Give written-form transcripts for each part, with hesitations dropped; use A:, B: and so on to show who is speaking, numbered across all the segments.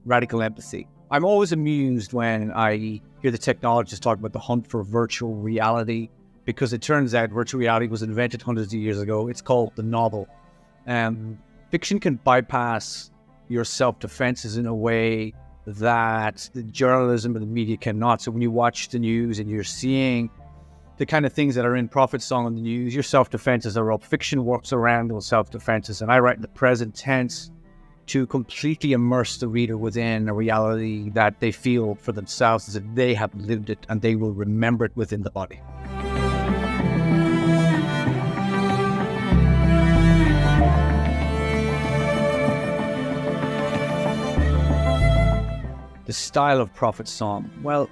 A: radical empathy. I'm always amused when I hear the technologists talk about the hunt for virtual reality, because it turns out virtual reality was invented hundreds of years ago. It's called the novel. Fiction can bypass your self-defenses in a way that the journalism and the media cannot. So when you watch the news and you're seeing the kind of things that are in Prophet's song on the news, your self-defenses are up. Fiction works around those self-defenses, and I write in the present tense to completely immerse the reader within a reality that they feel for themselves as if they have lived it and they will remember it within the body. The style of Prophet's song. Well,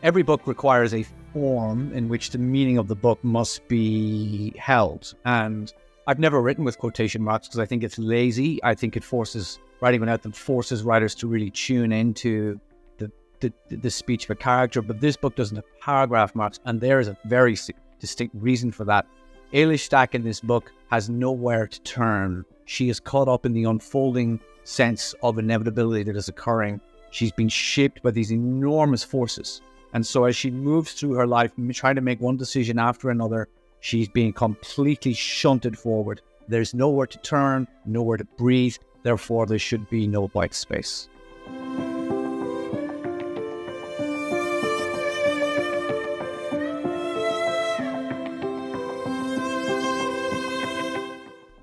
A: every book requires a form in which the meaning of the book must be held. And I've never written with quotation marks because I think it's lazy. I think it forces, writing without them forces writers to really tune into the speech of a character. But this book doesn't have paragraph marks, and there is a very distinct reason for that. Айлиш Стэк in this book has nowhere to turn. She is caught up in the unfolding sense of inevitability that is occurring. She's been shaped by these enormous forces. And so as she moves through her life, trying to make one decision after another, she's being completely shunted forward. There's nowhere to turn, nowhere to breathe. Therefore, there should be no white space.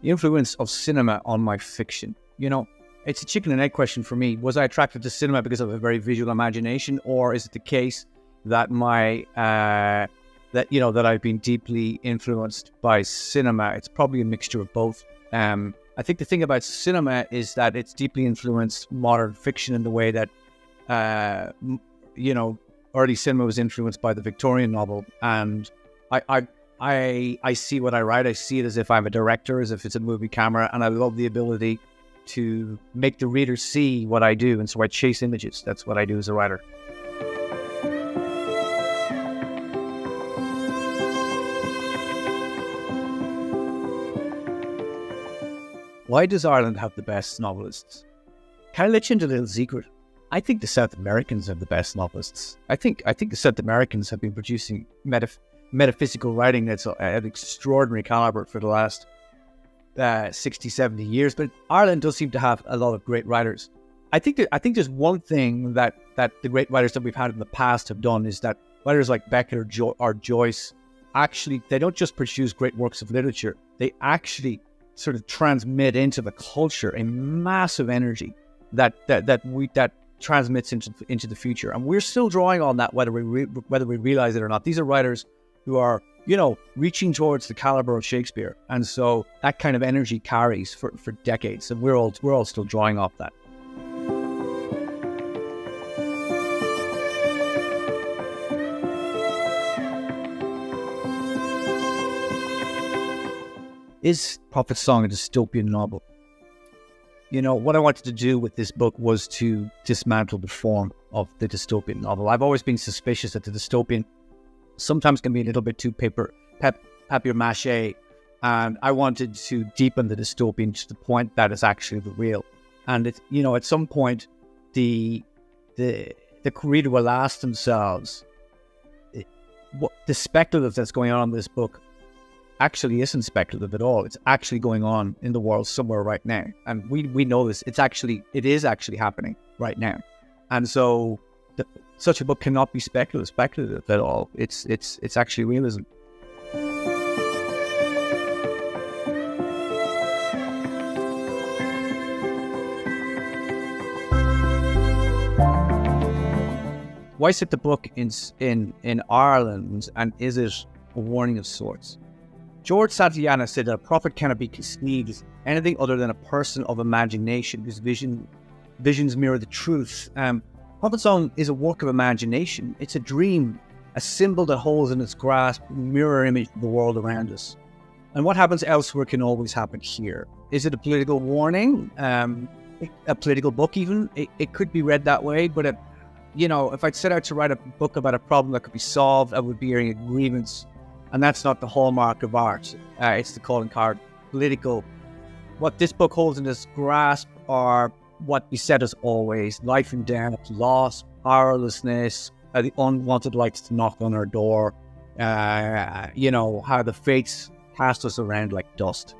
A: The influence of cinema on my fiction. You know, it's a chicken and egg question for me. Was I attracted to cinema because of a very visual imagination, or is it the case that that I've been deeply influenced by cinema? It's probably a mixture of both. I think the thing about cinema is that it's deeply influenced modern fiction in the way that early cinema was influenced by the Victorian novel, and I see what I write. I see it as if I'm a director, as if it's a movie camera, and I love the ability to make the reader see what I do, and so I chase images. That's what I do as a writer. Why does Ireland have the best novelists? Can I let you into a little secret? I think the South Americans have the best novelists. I think the South Americans have been producing metaphysical writing that's at extraordinary caliber for the last 60, 70 years. But Ireland does seem to have a lot of great writers. I think there's one thing that the great writers that we've had in the past have done, is that writers like Beckett or Joyce, actually, they don't just produce great works of literature. They actually sort of transmit into the culture a massive energy that transmits into the future, and we're still drawing on that, whether we realize it or not. These are writers who are, reaching towards the caliber of Shakespeare, and so that kind of energy carries for decades, and we're all still drawing off that. Is Prophet's Song a dystopian novel? What I wanted to do with this book was to dismantle the form of the dystopian novel. I've always been suspicious that the dystopian sometimes can be a little bit too papier-mâché, and I wanted to deepen the dystopian to the point that it's actually the real. And it's, at some point, the reader will ask themselves, what the speculative that's going on in this book actually isn't speculative at all. It's actually going on in the world somewhere right now, and we know this. It is actually happening right now, and so such a book cannot be speculative at all. It's actually realism. Why set the book in Ireland, and is it a warning of sorts? George Santayana said that a prophet cannot be conceived as anything other than a person of imagination whose visions mirror the truth. Prophet's Song is a work of imagination. It's a dream, a symbol that holds in its grasp a mirror image of the world around us. And what happens elsewhere can always happen here. Is it a political warning? A political book even? It could be read that way, but if I'd set out to write a book about a problem that could be solved, I would be hearing a grievance. And that's not the hallmark of art. It's the calling card political. What this book holds in its grasp are what beset us always: life and death, loss, powerlessness, the unwanted lights to knock on our door, how the fates cast us around like dust.